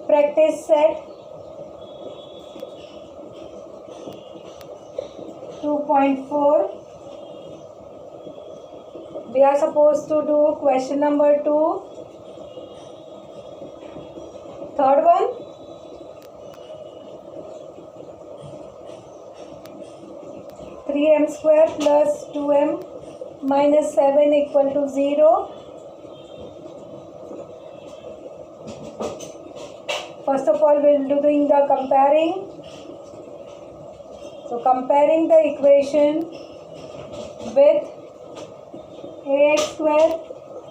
practice set 2.4. We are supposed to do question number 2. Third one. Three m square plus 2m minus 7 equal to 0. First of all, we will be doing the comparing. So comparing the equation with ax square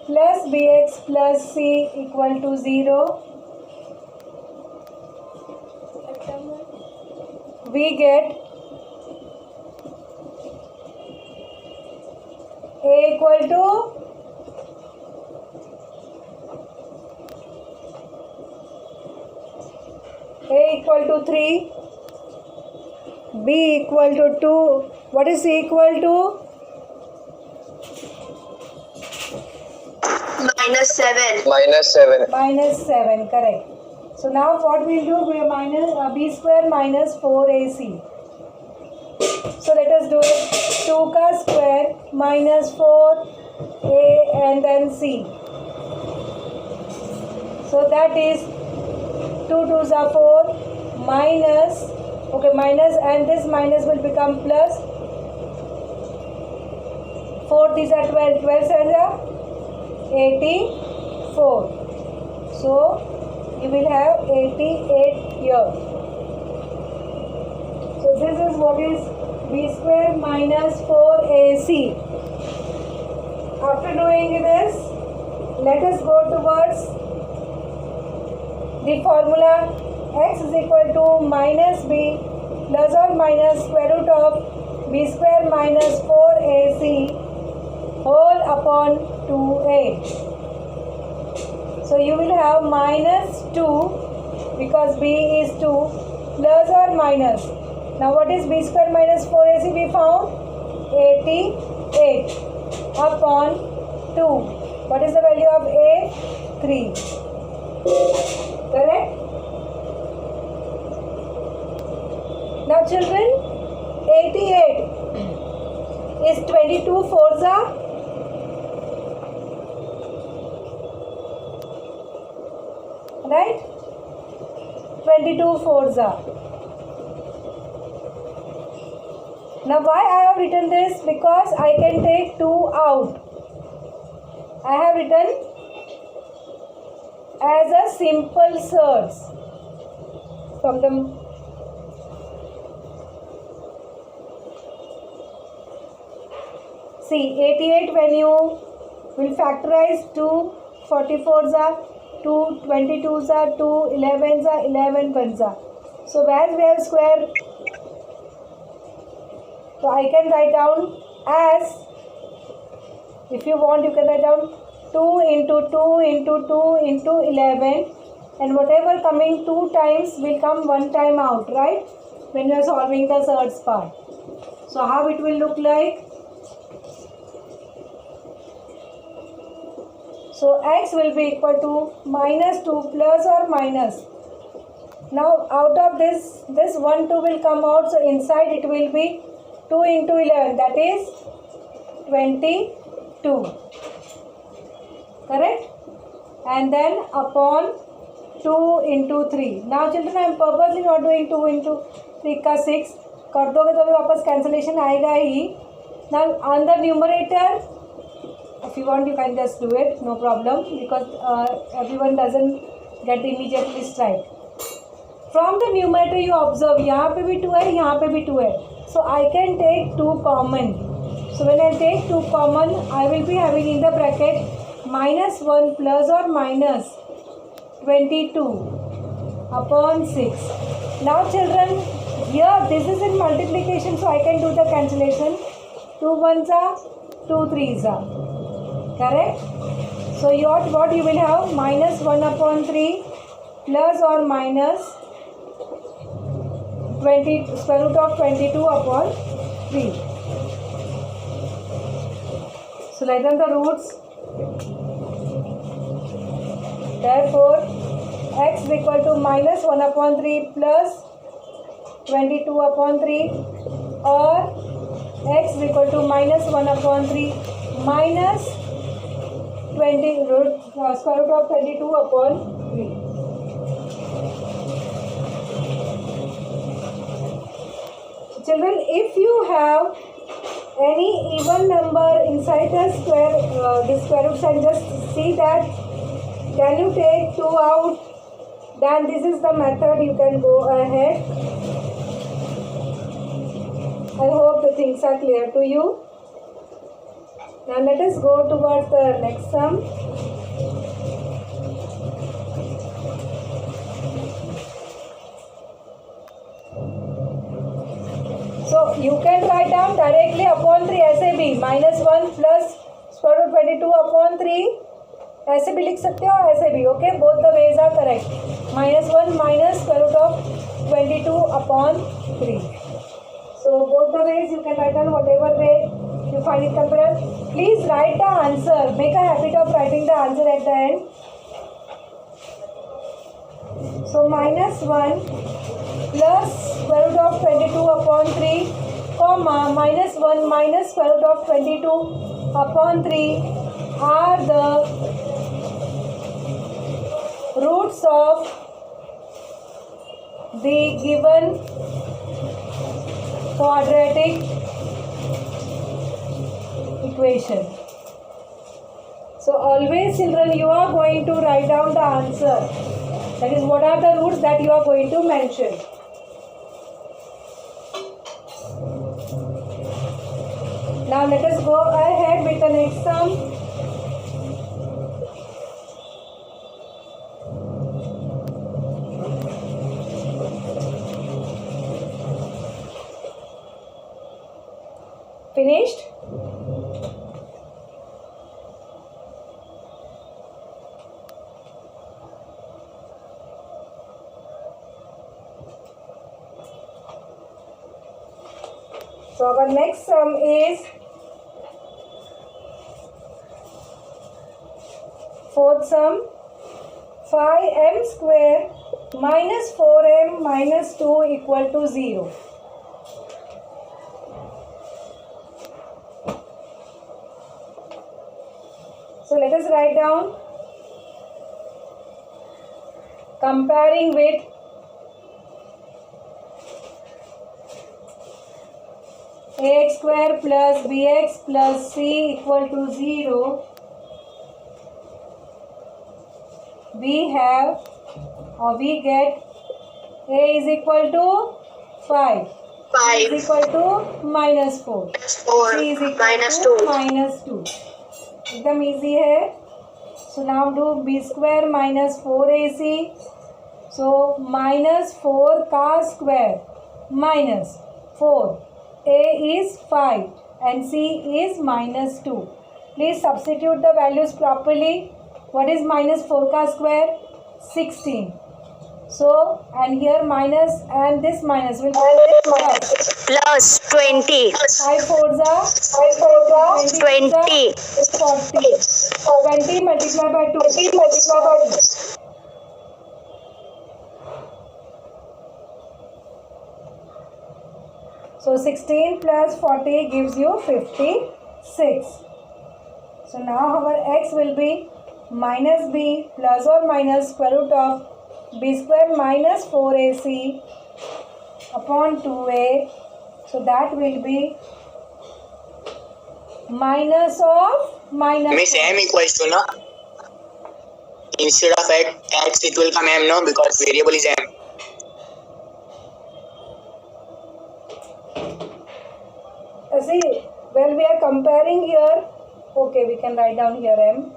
plus bx plus c equal to 0. We get a equal to A equal to 3, B equal to 2. What is C equal to? -7. Minus 7, correct. So now what we will do, we are minus B square minus 4AC. So let us do it. 2 ka square minus 4A and then C. So that is 2 2s are 4 minus, okay, minus, and this minus will become plus. 4 these are 12, 12 7 are 84. So you will have 88 here. So this is what is b square minus 4ac. After doing this, let us go towards the formula. X is equal to minus b plus or minus square root of b square minus 4ac whole upon 2a. So you will have minus 2 because b is 2 plus or minus. Now what is b square minus 4ac? We found 88 upon 2. What is the value of a? 3. Correct? Now children, 88 is 22 fours are. Right? 22 fours are. Now why I have written this? Because I can take 2 out. I have written as a simple surds from the see 88 when you will factorize 2 44s are 2 22s are 2 11s are 11 ones are. So as we have square, so I can write down as, if you want you can write down 2 into 2 into 2 into 11, and whatever coming 2 times will come 1 time out, right, when you are solving the surds part. So how it will look like? So x will be equal to minus 2 plus or minus. Now out of this 1 2 will come out, so inside it will be 2 into 11, that is 22. Correct? And then upon 2 into 3. Now children, I am purposely not doing 2 into 3 का 6. कर दोगे तो भी वापस cancellation आएगा ही. Now on the numerator, if you want you can just do it, no problem, because everyone doesn't get immediately strike. From the numerator you observe, यहाँ पे भी 2 है, यहाँ पे भी 2 है. So I can take 2 common. So when I take 2 common, I will be having in the bracket minus 1 plus or minus 22 upon 6. Now children, here this is in multiplication, so I can do the cancellation. 2 ones are 2 threes are. Correct? So what you will have? Minus 1 upon 3 plus or minus 20 square root of 22 upon 3. So write down the roots. Therefore x is equal to minus 1 upon 3 plus 22 upon 3 or x is equal to minus 1 upon 3 minus 20 square root of 22 upon 3. Children, if you have any even number inside the square roots and just see that can you take 2 out, then this is the method you can go ahead. I hope the things are clear to you. Now let us go towards the next sum. So you can write down directly upon 3 ऐसे भी minus 1 plus square root 22 upon 3 ऐसे भी लिख सकते हो ऐसे भी. Okay, both the ways are correct. minus 1 minus square root of 22 upon 3. So both the ways you can write down whatever way you find it comfortable. Please write the answer. Make a habit of writing the answer at the end. So minus 1 plus square root of 22 upon 3 comma minus 1 minus square root of 22 upon 3 are the roots of the given quadratic equation. So always children, you are going to write down the answer. That is, what are the roots that you are going to mention. Now let us go ahead with the next sum. Finished? So our next sum is fourth sum, 5m square minus 4m minus 2 equal to 0. So let us write down comparing with ax square plus bx plus c equal to 0. We get a is equal to 5. 5 is equal to minus 4. 4 c is equal minus to 2. minus 2. एकदम easy है. So now do b square minus 4ac. So minus 4 का square minus 4. A is 5 and C is minus 2. Please substitute the values properly. What is minus 4 ka square? 16. So, and here minus and this minus will Plus 20. 5 fours are 20. 40. 20 multiplied by 2. So 16 plus 40 gives you 56. So now our x will be minus b plus or minus square root of b square minus 4ac upon 2a. So that will be minus of minus. Miss m equals to no. Instead of x it will come m no, because variable is m. See, when we are comparing here, okay, we can write down here m.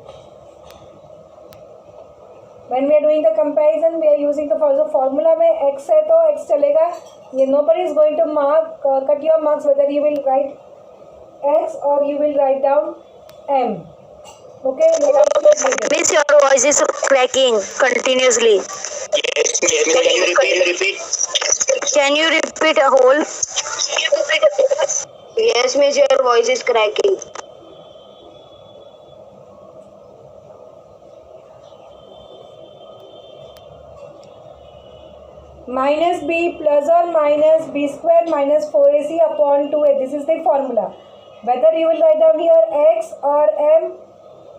When we are doing the comparison, we are using the formula में x है तो x चलेगा. ये nobody is going to cut your marks whether you will write x or you will write down m. Okay. Miss, your voice is cracking continuously. Yes, can you repeat? Can you repeat a whole? Yes, Miss, your voice is cracking. minus b plus or minus b square minus 4ac upon 2a. This is the formula. Whether you will write down here x or m,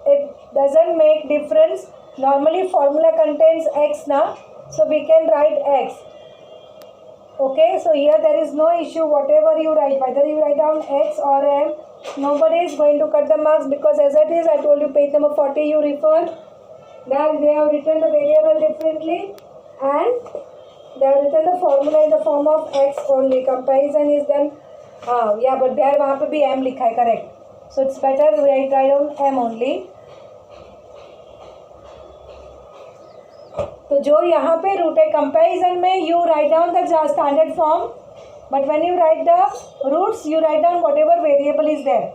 it doesn't make difference. Normally formula contains x now, so we can write x. Okay, so here there is no issue. Whatever you write, whether you write down x or m, nobody is going to cut the marks, because as it is, I told you page number 40 you refer. Now they have written the variable differently and they have written the formula in the form of x only. Comparison is done. Yeah, but there वहाँ पे भी m लिखा है, correct. So it's better write down m only. तो जो यहाँ पे root है, कंपैरिजन में you write down the standard form, but when you write the roots you write down whatever variable is there.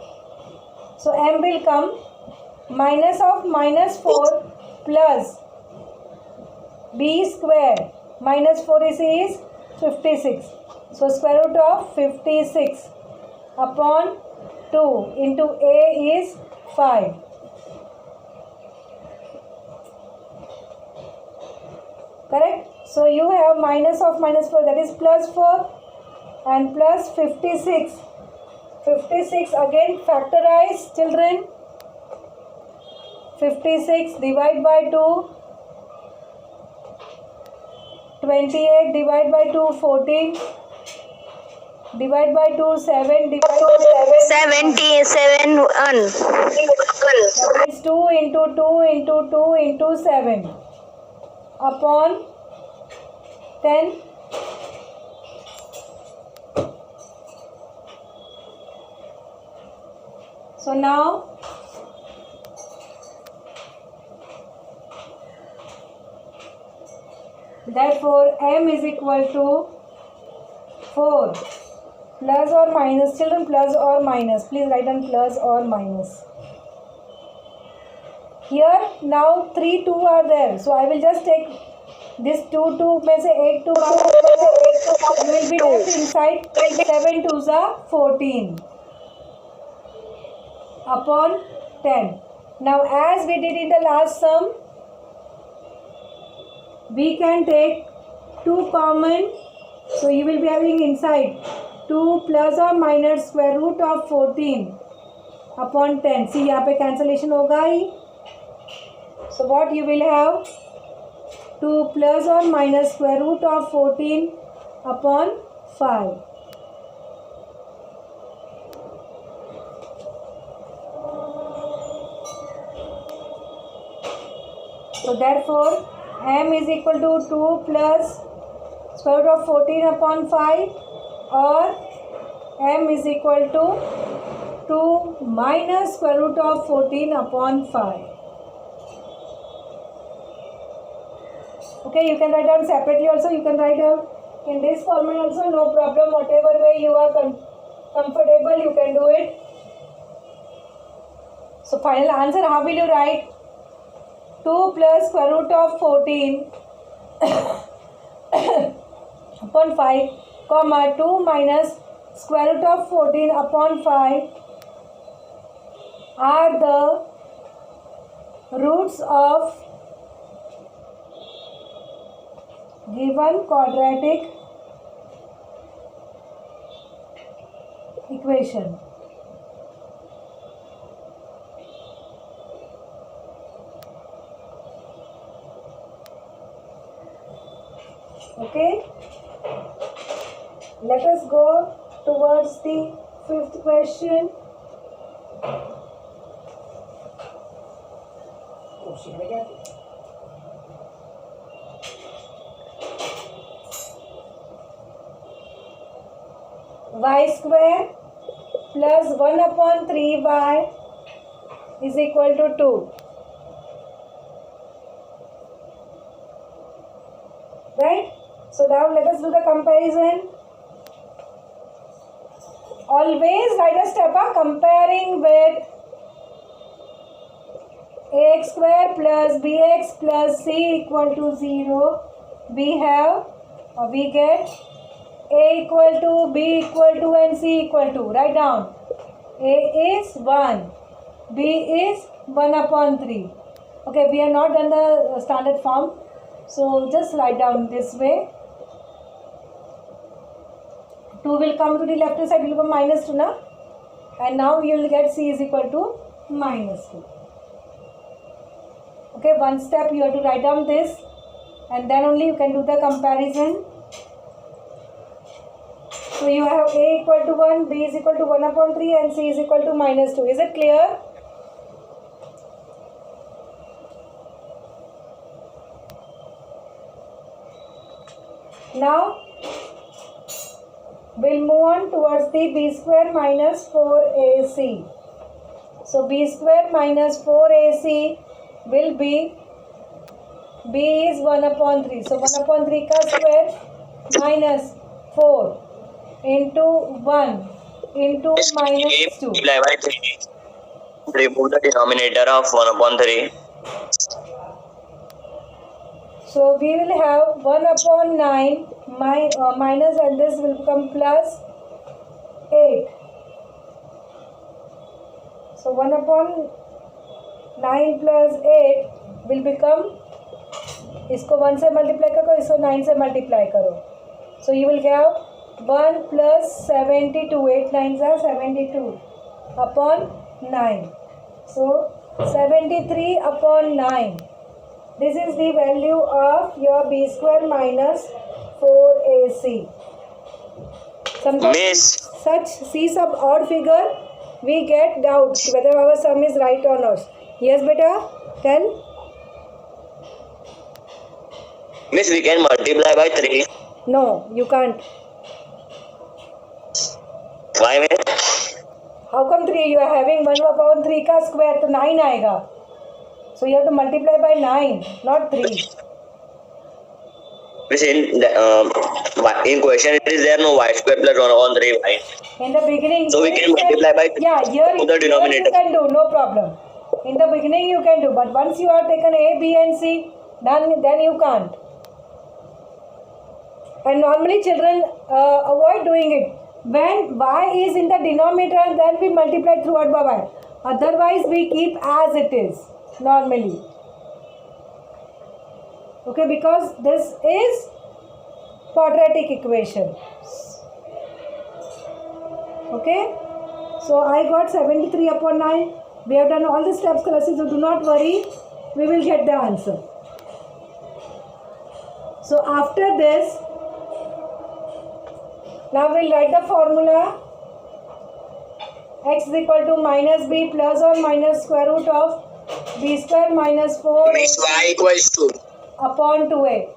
So m will come minus of minus 4 plus b square minus 4ac is 56. So square root of 56 upon 2 into a is 5. Correct? So you have minus of minus 4, that is plus 4 and plus 56. 56 again factorize, children. 56 divide by 2. 28 divide by 2, 14. Divide by 2, 7. Divide by 7. 77 That is 2 into 2 into 2 into 7 upon 10. So now therefore m is equal to 4 plus or minus, children, plus or minus, please write down plus or minus. Here now 3 2 are there, so I will just take this 2 में से एक 2 will be left inside. 7 2s are 14 upon 10. Now as we did in the last sum, we can take 2 common, so you will be having inside 2 plus or minus square root of 14 upon 10. See यहाँ पे cancellation होगा ही. So what you will have, 2 plus or minus square root of 14 upon 5. So therefore m is equal to 2 plus square root of 14 upon 5, or m is equal to 2 minus square root of 14 upon 5. Okay, you can write down separately also, you can write down in this format also, no problem. Whatever way you are comfortable, you can do it. So final answer, how will you write? 2 plus square root of 14 upon 5, comma 2 minus square root of 14 upon 5 are the roots of given quadratic equation. Okay, let us go towards the 5th question. Y square plus 1 upon 3y is equal to 2. Right? So now let us do the comparison. Always write a step up comparing with ax square plus bx plus c equal to 0. We get a equal to, b equal to and c equal to. Write down. A is 1. B is 1 upon 3. Okay, we have not done the standard form. So just write down this way. 2 will come to the left side, will become minus 2 na, and now you will get c is equal to minus 2. Okay, one step you have to write down this, and then only you can do the comparison. So you have a equal to 1, b is equal to 1 upon 3 and c is equal to minus 2. Is it clear? Now we'll move on towards the b square minus 4ac. So b square minus 4ac will be, b is 1 upon 3. So 1 upon 3 ka square minus 4 into 1 into minus 2. Multiply by 3. Remove the denominator of 1 upon 3. So we will have 1 upon 9 minus, and this will become plus 8. So 1 upon 9 plus 8 will become, इसको 1 से multiply करो, इसको 9 से multiply करो. So you will have 1 plus 72, 8 9s are 72 upon 9. So 73 upon 9. This is the value of your b square minus 4ac. Sometimes Miss. such see some odd figure, we get doubt whether our sum is right or not. Yes, beta, tell. Miss, we can multiply by 3. No, you can't. Why, miss? How come 3? You are having 1 upon 3 का square, तो 9 आएगा. So you have to multiply by 9, not 3. Miss, in question it is there no y square plus 1 upon 3 y. In the beginning, So we can multiply by yeah, here to the denominator. you can do, no problem. In the beginning you can do, but once you have taken a, b and c, then you can't. And normally children avoid doing it. When y is in the denominator, then we multiply throughout by y. Otherwise we keep as it is normally. Okay, because this is quadratic equation. Okay, so I got 73 upon 9. We have done all the steps classes, so do not worry, we will get the answer. So after this, now we'll write the formula. X is equal to minus b plus or minus square root of b square minus 4 Miss, y equals to. upon 2a.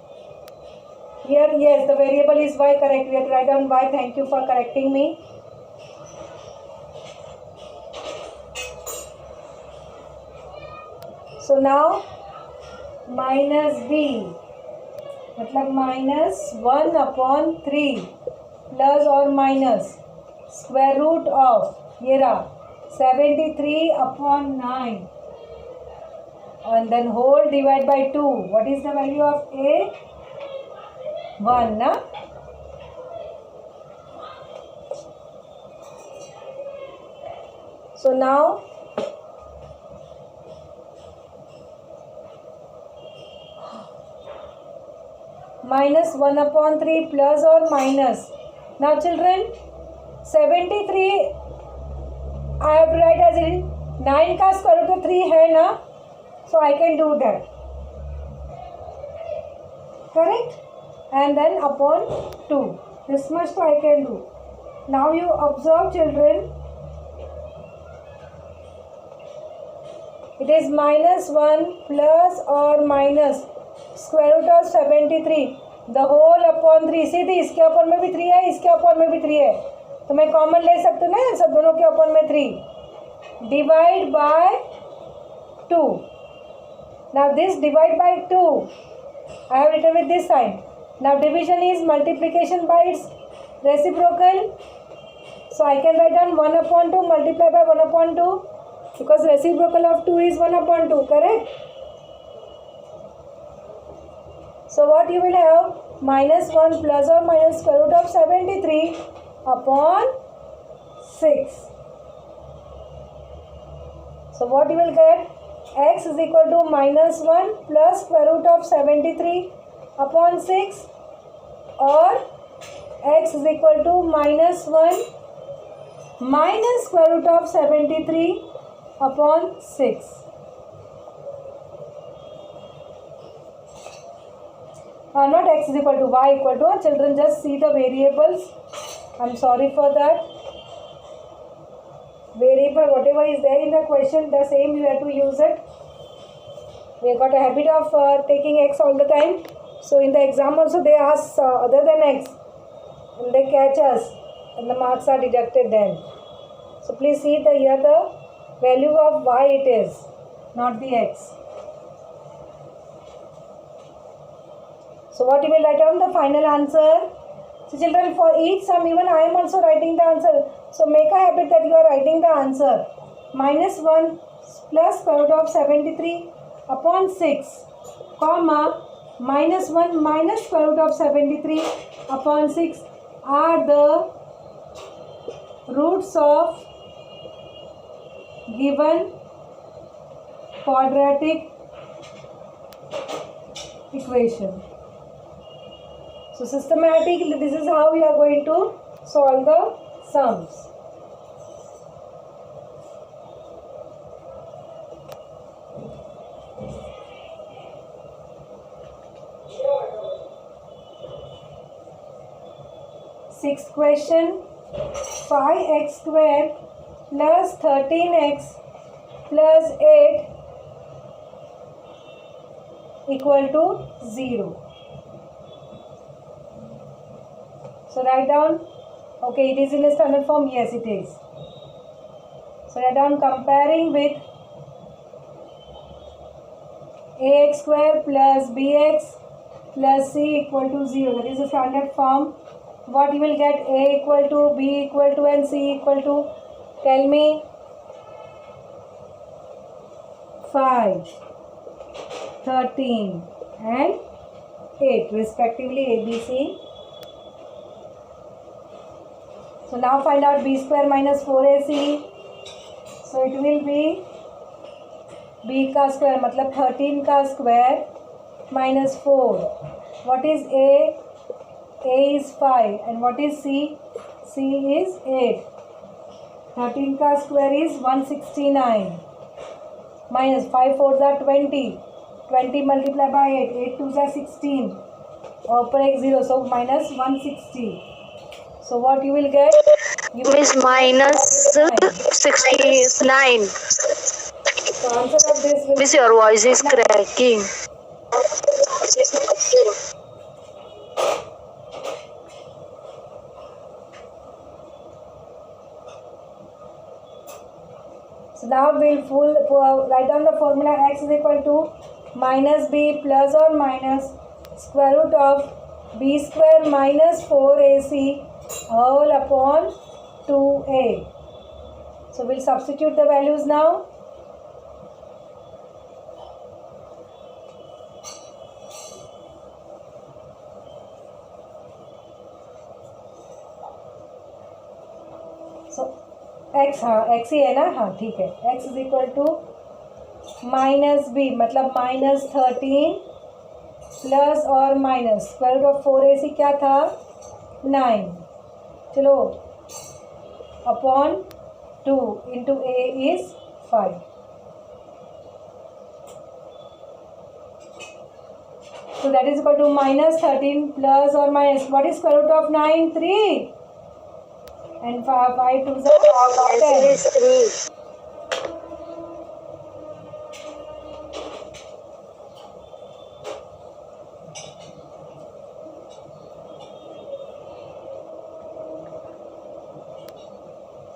Here, yes, the variable is y, correct. We have to write down y. Thank you for correcting me. So now minus b मतलब minus 1 upon 3 plus or minus square root of, ये रहा 73 upon 9 and then whole divide by 2. What is the value of a? 1 na? So now minus 1 upon 3 plus or minus. Now children, 73 I have to write as in 9 का square root of 3 है ना, so I can do that, correct, and then upon 2, this much I can do. Now you observe children, it is minus 1 plus or minus square root of 73 the whole upon 3. सीधी इसके upon में भी 3 है, इसके upon में भी 3 है, तो मैं कॉमन ले सकती हूँ ना, सब दोनों के upon में 3 divide by 2. Now this divide by 2 I have written with this sign. Now division is multiplication by its reciprocal, so I can write down 1 upon 2 multiply by 1 upon 2 because reciprocal of 2 is 1 upon 2, correct? So what you will have, minus 1 plus or minus square root of 73 upon 6. So what you will get, x is equal to minus 1 plus square root of 73 upon 6 or x is equal to minus 1 minus square root of 73 upon 6. Not x is equal to y equal to. Children, just see the variables. I'm sorry for that. Variable, whatever is there in the question, the same you have to use it. We have got a habit of taking x all the time. So in the exam also they ask other than x, and they catch us, and the marks are deducted then. So please see the here the value of y it is, not the x. So what you will write down the final answer. So children, for each sum, even I am also writing the answer. So make a habit that you are writing the answer. Minus 1 plus square root of 73 upon 6, comma, minus 1 minus square root of 73 upon 6 are the roots of given quadratic equation. So systematically, this is how we are going to solve the sums. Sixth question, 5x square plus 13x plus 8 equal to 0. So write down, okay, it is in a standard form, yes it is. So write down comparing with ax square plus bx plus c equal to 0. That is the standard form. What you will get? A equal to, b equal to, and c equal to. Tell me. 5, 13 and 8 respectively, a, b, c. So now find out b square minus 4ac. So it will be b का square मतलब 13 का square minus 4. What is a? A is 5 and what is c? C is 8. 13 का square is 169 minus 5 4s are 20. 20 multiplied by 8. 8 2s are 16. Upper x 0, so minus 160. So what you will get? You will Miss, minus 69. So answer of this will Miss, your voice is cracking. So now we'll write down the formula. X is equal to minus b plus or minus square root of b square minus 4ac whole upon 2a. So we'll substitute the values now. So x x ही है ना, हाँ ठीक है. x is equal to minus b मतलब minus 13 plus और minus square root of 4ac क्या था 9. चलो upon 2 into a is 5. So that is equal to minus 13 plus or minus, what is square root of 9? 3. And 5 to the 10. Is 3.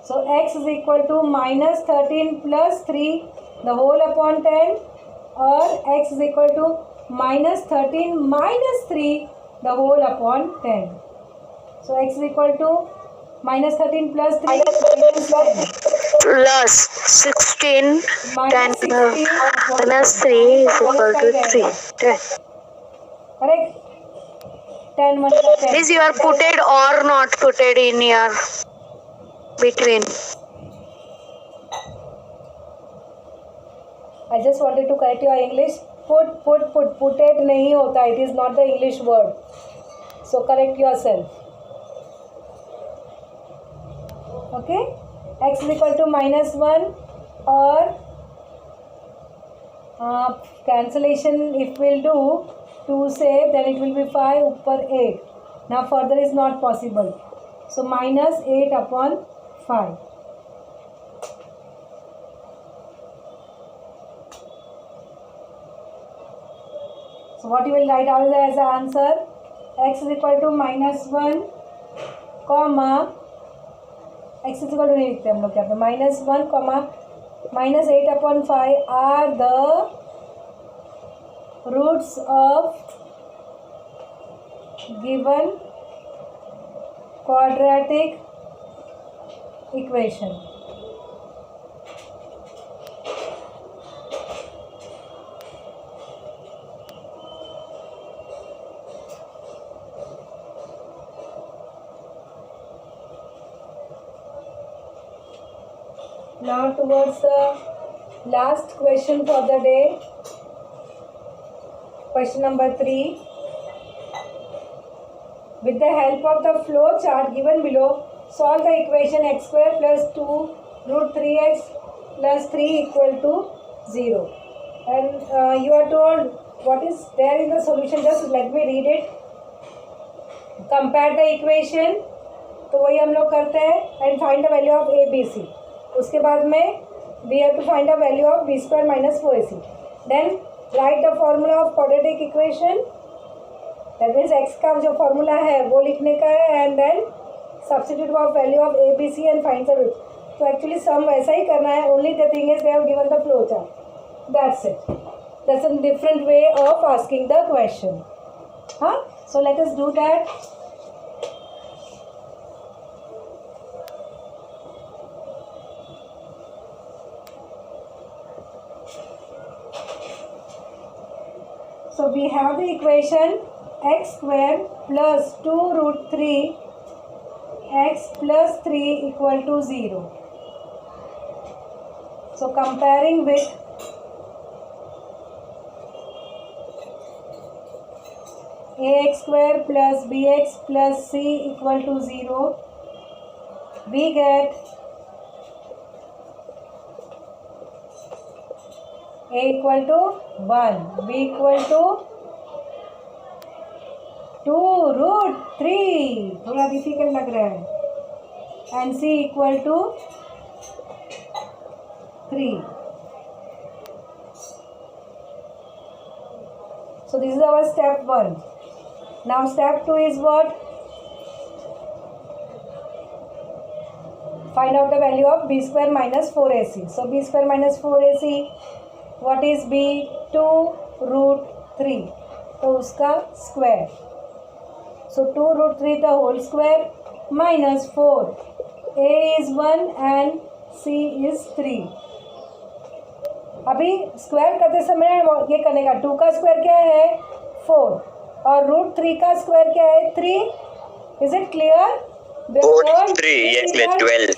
So x is equal to minus 13 plus 3 the whole upon 10, or x is equal to minus 13 minus 3 the whole upon 10. So x is equal to minus 13 plus 3 minus 10. Plus 16 Minus 10 16 minus 3 is equal to 3. 10. Correct? 10 multiplied 10. This you are putted or not putted in your between. I just wanted to correct your English. Put it नहीं होता. It is not the English word. So correct yourself. Okay, x is equal to -1 or cancellation if we'll do 2 से then it will be 5 ऊपर 8. Now further is not possible, so -8 upon 5. So what you will write out as the answer, x is equal to -1 comma x is equal to नहीं लिखते हम लोग यहाँ पे -1 comma -8 upon 5 are the roots of given quadratic equation. Now towards the last question for the day, question number 3. With the help of the flow chart given below, solve the equation x square plus 2 root 3x plus 3 equal to 0. And you are told what is there in the solution. Just let me read it. Compare the equation, तो वही हम लोग करते हैं, and find the value of a b c. उसके बाद में we have to find the value of b square minus 4ac. Then write the formula of quadratic equation. That means x का जो formula है वो लिखने का है, and then substitute of value of a b c and find the root. तो actually sum वैसा ही करना है, only the thing is they have given the flow chart. That's it. That's a different way of asking the question. Huh? So let us do that. So we have the equation x square plus 2 root 3 x plus 3 equal to 0. So comparing with ax square plus bx plus c equal to 0, we get a equal to 1, b equal to 2 root 3, थोड़ा difficult लग रहा है, and c equal to 3. So this is our step 1. Now step 2 is what? Find out the value of b square minus 4ac. So b square minus 4ac, what is b? 2 root 3, तो उसका square. So 2 root 3 the whole square minus 4. a is 1 and c is 3. अभी square करते समय ये करने का, 2 का square क्या है 4 और रूट 3 का स्क्वायर क्या है 3. Is it clear?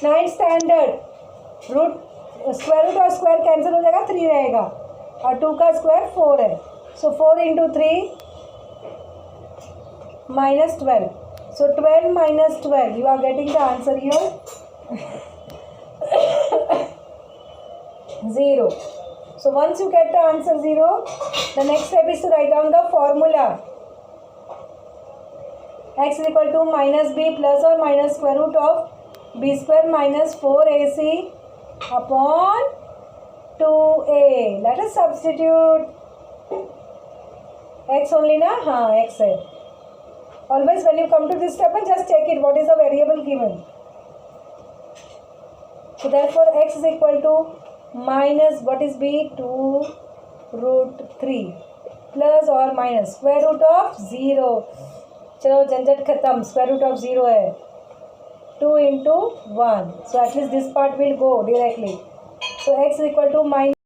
9 standard root square root और स्क्वायर कैंसिल हो जाएगा, 3 रहेगा और 2 का स्क्वायर 4 है. सो 4 into 3 minus 12. So 12 minus 12, you are getting the answer here 0. So once you get the answer 0, the next step is to write down the formula. X is equal to minus b plus or minus square root of b square minus 4ac upon 2a. Let us substitute x only na, हाँ x है. Always when you come to this step, just check it what is the variable given. So therefore x is equal to minus what is b 2 root 3 plus or minus square root of 0. चलो झंझट खत्म, square root of 0 है 2 into 1. So at least this part will go directly. So x is equal to minus